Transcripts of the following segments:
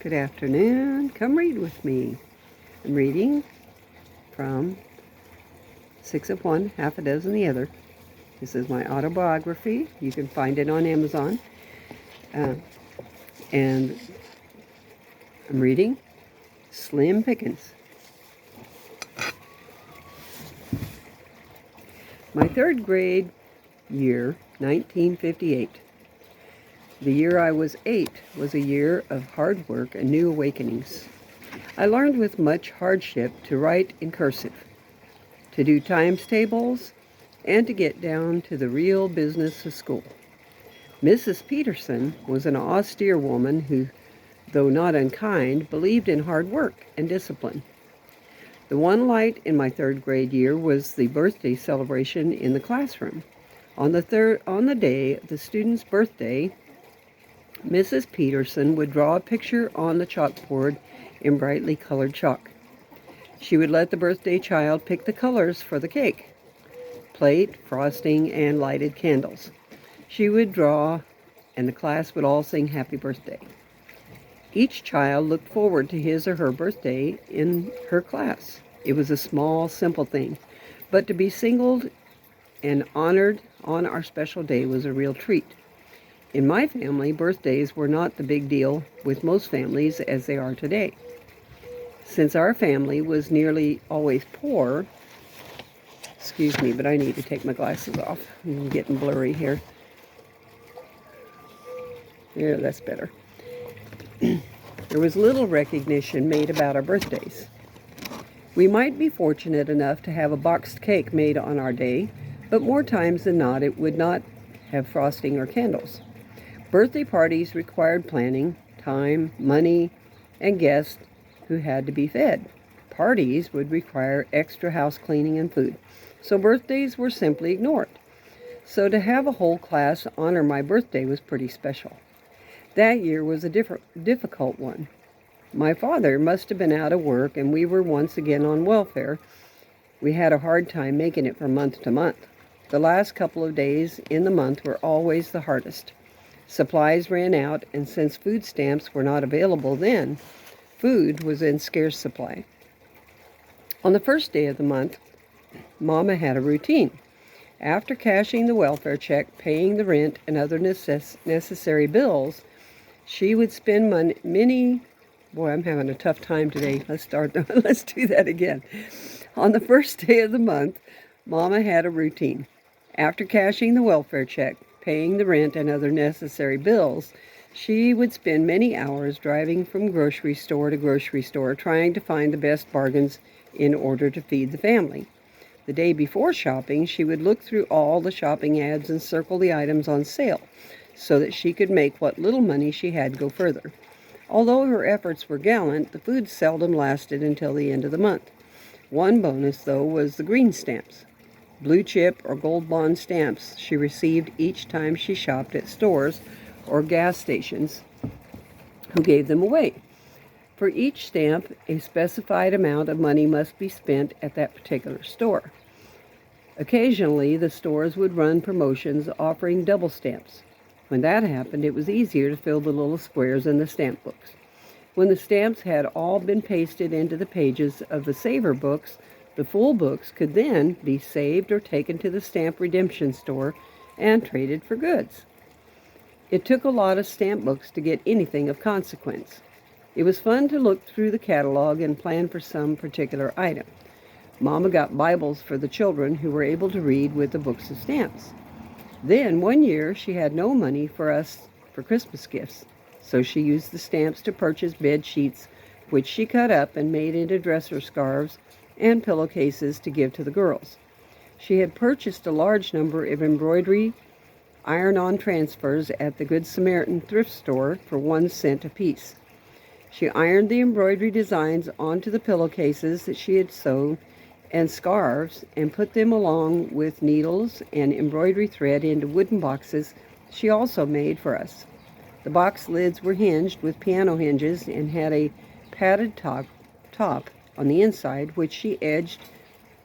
Good afternoon. Come read with me. I'm reading from Six of One, Half a Dozen the Other. This is my autobiography. You can find it on Amazon. And I'm reading Slim Pickins. My third grade year, 1958. The year I was 8 was a year of hard work and new awakenings. I learned with much hardship to write in cursive, to do times tables, and to get down to the real business of school. Mrs. Peterson was an austere woman who, though not unkind, believed in hard work and discipline. The one light in my third grade year was the birthday celebration in the classroom. On the day of the student's birthday, Mrs. Peterson would draw a picture on the chalkboard in brightly colored chalk. She would let the birthday child pick the colors for the cake, plate, frosting, and lighted candles. She would draw, and the class would all sing happy birthday. Each child looked forward to his or her birthday in her class. It was a small, simple thing, but to be singled and honored on our special day was a real treat. In my family, birthdays were not the big deal with most families as they are today. Since our family was nearly always poor, excuse me, but I need to take my glasses off. I'm getting blurry here. Yeah, that's better. There was little recognition made about our birthdays. We might be fortunate enough to have a boxed cake made on our day, but more times than not, it would not have frosting or candles. Birthday parties required planning, time, money, and guests who had to be fed. Parties would require extra house cleaning and food, so birthdays were simply ignored. So to have a whole class honor my birthday was pretty special. That year was a difficult one. My father must have been out of work, and we were once again on welfare. We had a hard time making it from month to month. The last couple of days in the month were always the hardest. Supplies ran out, and since food stamps were not available then, food was in scarce supply. On the first day of the month, Mama had a routine. After cashing the welfare check, paying the rent, and other necessary bills, she would spend Boy, I'm having a tough time today. Let's do that again. On the first day of the month, Mama had a routine. After cashing the welfare check, paying the rent, and other necessary bills, she would spend many hours driving from grocery store to grocery store trying to find the best bargains in order to feed the family. The day before shopping, she would look through all the shopping ads and circle the items on sale so that she could make what little money she had go further. Although her efforts were gallant, the food seldom lasted until the end of the month. One bonus, though, was the green stamps. Blue chip or gold bond stamps she received each time she shopped at stores or gas stations who gave them away. For each stamp, a specified amount of money must be spent at that particular store. Occasionally, the stores would run promotions offering double stamps. When that happened, it was easier to fill the little squares in the stamp books. When the stamps had all been pasted into the pages of the saver books, the full books could then be saved or taken to the stamp redemption store and traded for goods. It took a lot of stamp books to get anything of consequence. It was fun to look through the catalog and plan for some particular item. Mama got Bibles for the children who were able to read with the books of stamps. Then, one year, she had no money for us for Christmas gifts, so she used the stamps to purchase bed sheets, which she cut up and made into dresser scarves and pillowcases to give to the girls. She had purchased a large number of embroidery iron-on transfers at the Good Samaritan thrift store for 1 cent apiece. She ironed the embroidery designs onto the pillowcases that she had sewn and scarves and put them along with needles and embroidery thread into wooden boxes she also made for us. The box lids were hinged with piano hinges and had a padded top on the inside, which she edged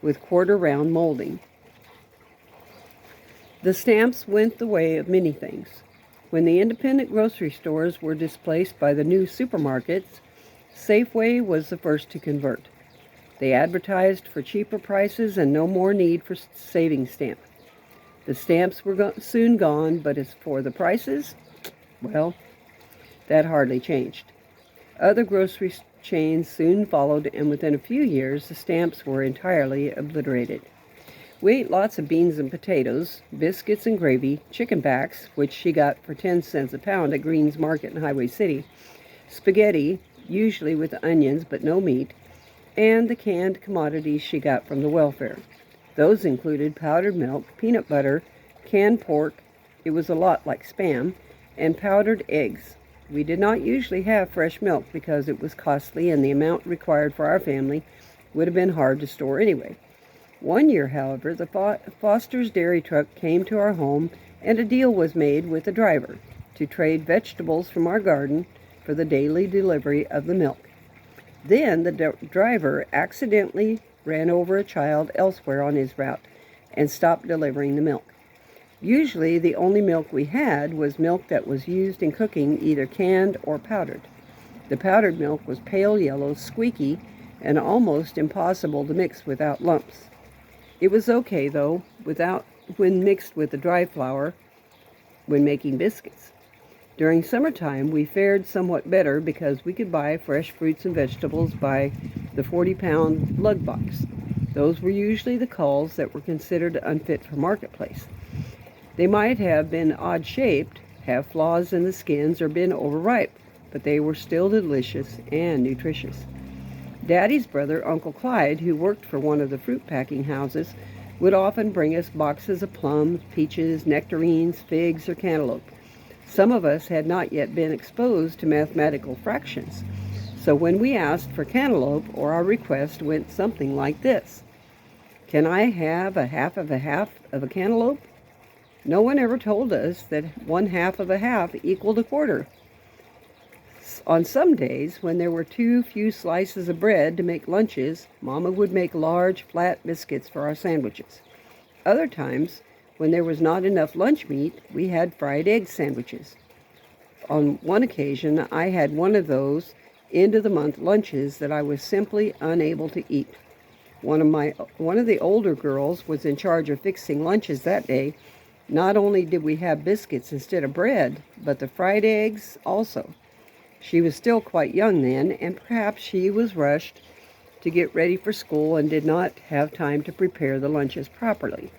with quarter-round molding. The stamps went the way of many things. When the independent grocery stores were displaced by the new supermarkets, Safeway was the first to convert. They advertised for cheaper prices and no more need for savings stamp. The stamps were soon gone, but as for the prices, well, that hardly changed. Other grocery chains soon followed, and within a few years, the stamps were entirely obliterated. We ate lots of beans and potatoes, biscuits and gravy, chicken backs, which she got for 10 cents a pound at Green's Market in Highway City, spaghetti, usually with onions but no meat, and the canned commodities she got from the welfare. Those included powdered milk, peanut butter, canned pork, it was a lot like Spam, and powdered eggs. We did not usually have fresh milk because it was costly and the amount required for our family would have been hard to store anyway. One year, however, the Foster's dairy truck came to our home and a deal was made with the driver to trade vegetables from our garden for the daily delivery of the milk. Then the driver accidentally ran over a child elsewhere on his route and stopped delivering the milk. Usually the only milk we had was milk that was used in cooking, either canned or powdered. The powdered milk was pale yellow, squeaky, and almost impossible to mix without lumps. It was okay, though, when mixed with the dry flour when making biscuits. During summertime, we fared somewhat better because we could buy fresh fruits and vegetables by the 40-pound lug box. Those were usually the culls that were considered unfit for marketplace. They might have been odd-shaped, have flaws in the skins, or been overripe, but they were still delicious and nutritious. Daddy's brother, Uncle Clyde, who worked for one of the fruit packing houses, would often bring us boxes of plums, peaches, nectarines, figs, or cantaloupe. Some of us had not yet been exposed to mathematical fractions, so when we asked for cantaloupe, or our request went something like this: "Can I have a half of a cantaloupe?" No one ever told us that 1/2 of a half equaled a quarter. On some days, when there were too few slices of bread to make lunches, Mama would make large, flat biscuits for our sandwiches. Other times, when there was not enough lunch meat, we had fried egg sandwiches. On one occasion, I had one of those end-of-the-month lunches that I was simply unable to eat. One of the older girls was in charge of fixing lunches that day. Not only did we have biscuits instead of bread, but the fried eggs also. She was still quite young then, and perhaps she was rushed to get ready for school and did not have time to prepare the lunches properly.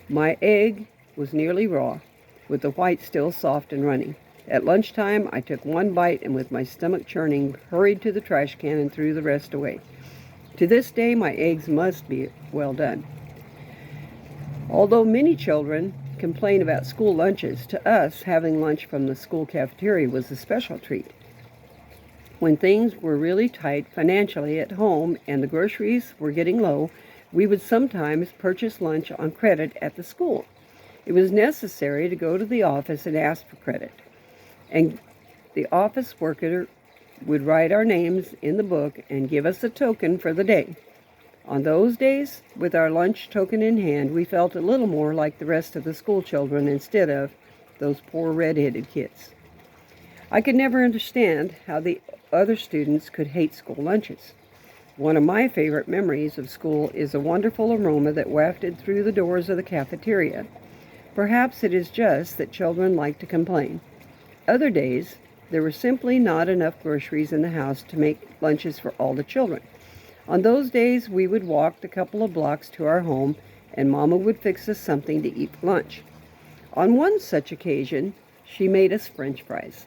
My egg was nearly raw, with the white still soft and runny. At lunchtime, I took one bite and with my stomach churning, hurried to the trash can and threw the rest away. To this day, my eggs must be well done. Although many children complain about school lunches, to us, having lunch from the school cafeteria was a special treat. When things were really tight financially at home and the groceries were getting low, we would sometimes purchase lunch on credit at the school. It was necessary to go to the office and ask for credit, and the office worker would write our names in the book and give us a token for the day. On those days, with our lunch token in hand, we felt a little more like the rest of the school children instead of those poor red-headed kids. I could never understand how the other students could hate school lunches. One of my favorite memories of school is the wonderful aroma that wafted through the doors of the cafeteria. Perhaps it is just that children like to complain. Other days, there were simply not enough groceries in the house to make lunches for all the children. On those days, we would walk the couple of blocks to our home, and Mama would fix us something to eat for lunch. On one such occasion, she made us French fries.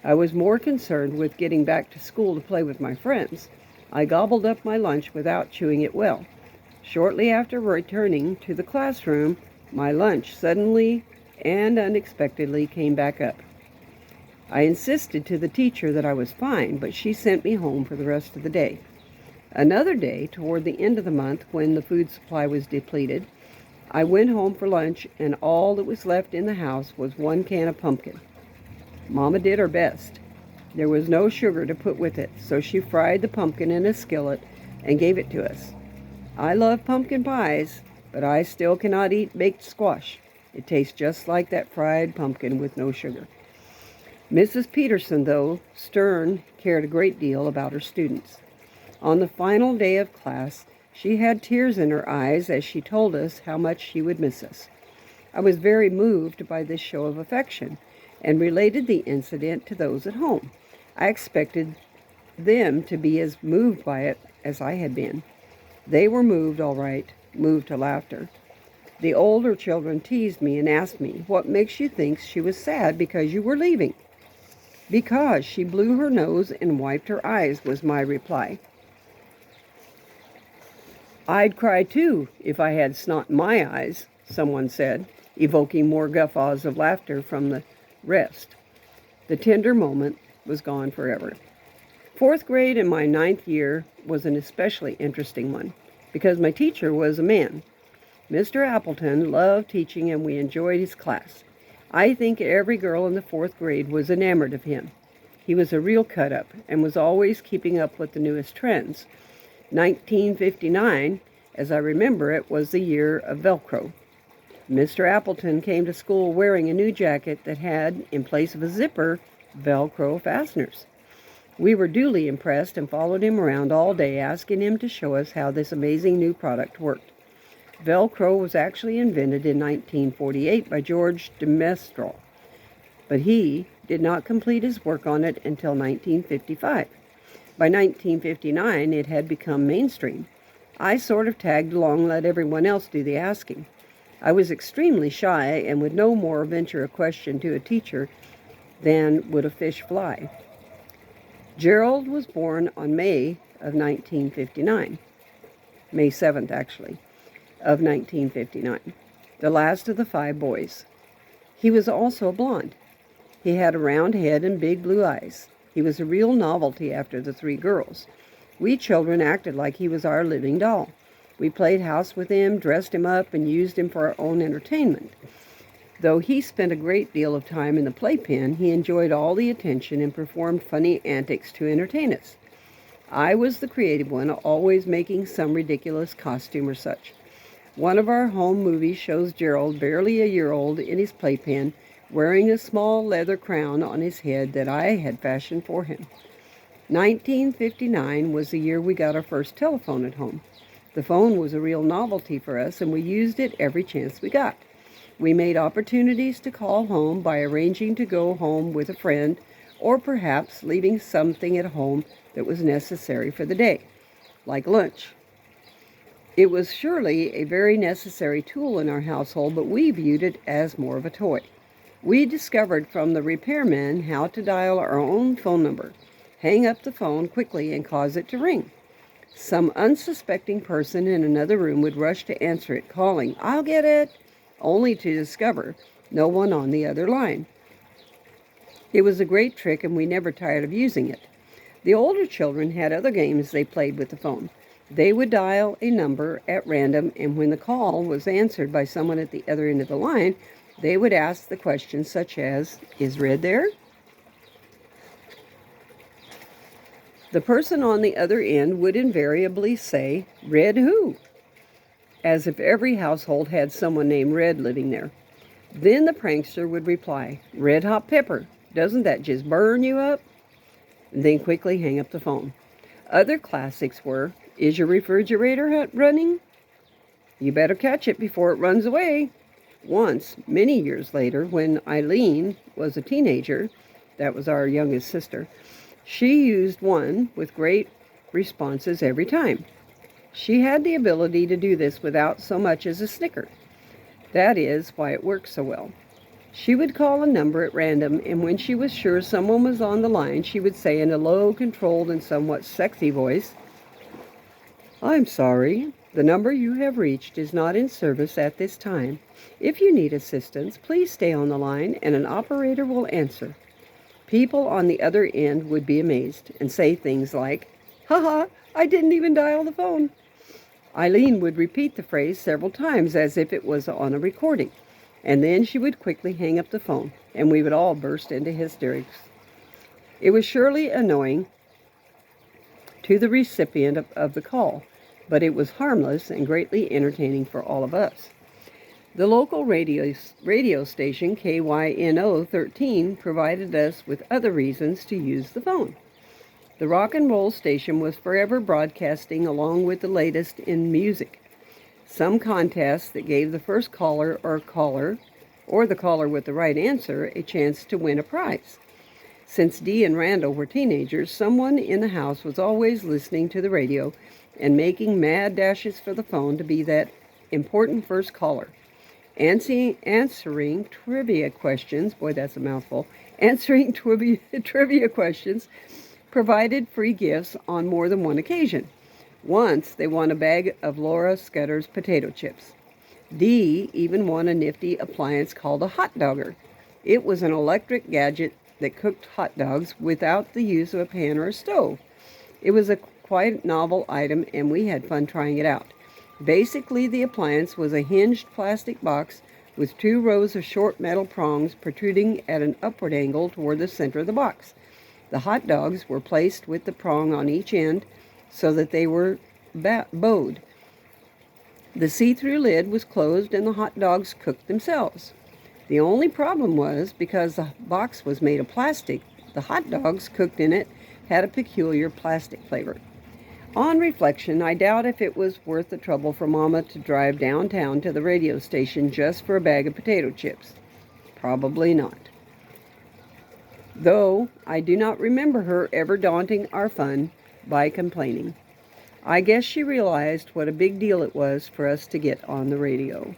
I was more concerned with getting back to school to play with my friends. I gobbled up my lunch without chewing it well. Shortly after returning to the classroom, my lunch suddenly and unexpectedly came back up. I insisted to the teacher that I was fine, but she sent me home for the rest of the day. Another day, toward the end of the month, when the food supply was depleted, I went home for lunch, and all that was left in the house was 1 can of pumpkin. Mama did her best. There was no sugar to put with it, so she fried the pumpkin in a skillet and gave it to us. I love pumpkin pies, but I still cannot eat baked squash. It tastes just like that fried pumpkin with no sugar. Mrs. Peterson, though stern, cared a great deal about her students. On the final day of class, she had tears in her eyes as she told us how much she would miss us. I was very moved by this show of affection and related the incident to those at home. I expected them to be as moved by it as I had been. They were moved, all right, moved to laughter. The older children teased me and asked me, "What makes you think she was sad because you were leaving?" "Because she blew her nose and wiped her eyes," was my reply. "I'd cry too if I had snot in my eyes," someone said, evoking more guffaws of laughter from the rest. The tender moment was gone forever. Fourth grade in my 9th year was an especially interesting one because my teacher was a man. Mr. Appleton loved teaching and we enjoyed his class. I think every girl in the 4th grade was enamored of him. He was a real cut-up and was always keeping up with the newest trends. 1959, as I remember it, was the year of Velcro. Mr. Appleton came to school wearing a new jacket that had, in place of a zipper, Velcro fasteners. We were duly impressed and followed him around all day, asking him to show us how this amazing new product worked. Velcro was actually invented in 1948 by George de Mestral, but he did not complete his work on it until 1955. By 1959, it had become mainstream. I sort of tagged along, let everyone else do the asking. I was extremely shy and would no more venture a question to a teacher than would a fish fly. Gerald was born on May of 1959. May 7th, actually, of 1959. The last of the 5 boys. He was also a blonde. He had a round head and big blue eyes. He was a real novelty after the 3 girls. We children acted like he was our living doll. We played house with him, dressed him up, and used him for our own entertainment. Though he spent a great deal of time in the playpen, he enjoyed all the attention and performed funny antics to entertain us. I was the creative one, always making some ridiculous costume or such. One of our home movies shows Gerald, barely a year old, in his playpen, wearing a small leather crown on his head that I had fashioned for him. 1959 was the year we got our first telephone at home. The phone was a real novelty for us, and we used it every chance we got. We made opportunities to call home by arranging to go home with a friend, or perhaps leaving something at home that was necessary for the day, like lunch. It was surely a very necessary tool in our household, but we viewed it as more of a toy. We discovered from the repairman how to dial our own phone number, hang up the phone quickly, and cause it to ring. Some unsuspecting person in another room would rush to answer it, calling, "I'll get it," only to discover no one on the other line. It was a great trick, and we never tired of using it. The older children had other games they played with the phone. They would dial a number at random, and when the call was answered by someone at the other end of the line, they would ask the questions such as, "Is Red there?" The person on the other end would invariably say, "Red who?" as if every household had someone named Red living there. Then the prankster would reply, "Red hot pepper. Doesn't that just burn you up?" And then quickly hang up the phone. Other classics were, "Is your refrigerator running? You better catch it before it runs away." Once, many years later, when Eileen was a teenager, that was our youngest sister, she used one with great responses every time. She had the ability to do this without so much as a snicker. That is why it worked so well. She would call a number at random, and when she was sure someone was on the line, she would say in a low, controlled, and somewhat sexy voice, "I'm sorry, the number you have reached is not in service at this time. If you need assistance, please stay on the line and an operator will answer." People on the other end would be amazed and say things like, "Ha, I didn't even dial the phone." Eileen would repeat the phrase several times as if it was on a recording, and then she would quickly hang up the phone, and we would all burst into hysterics. It was surely annoying to the recipient of the call, but it was harmless and greatly entertaining for all of us. The local radio station, KYNO 13, provided us with other reasons to use the phone. The rock and roll station was forever broadcasting along with the latest in music. Some contests that gave the first caller or the caller with the right answer a chance to win a prize. Since Dee and Randall were teenagers, someone in the house was always listening to the radio and making mad dashes for the phone to be that important first caller. Answering trivia questions, boy, that's a mouthful, answering trivia questions provided free gifts on more than one occasion. Once they won a bag of Laura Scudder's potato chips. Dee even won a nifty appliance called a hot dogger. It was an electric gadget that cooked hot dogs without the use of a pan or a stove. It was a quite novel item, and we had fun trying it out. Basically, the appliance was a hinged plastic box with 2 rows of short metal prongs protruding at an upward angle toward the center of the box. The hot dogs were placed with the prong on each end so that they were bowed. The see-through lid was closed and the hot dogs cooked themselves. The only problem was, because the box was made of plastic, the hot dogs cooked in it had a peculiar plastic flavor. On reflection, I doubt if it was worth the trouble for Mama to drive downtown to the radio station just for a bag of potato chips. Probably not. Though I do not remember her ever daunting our fun by complaining. I guess she realized what a big deal it was for us to get on the radio.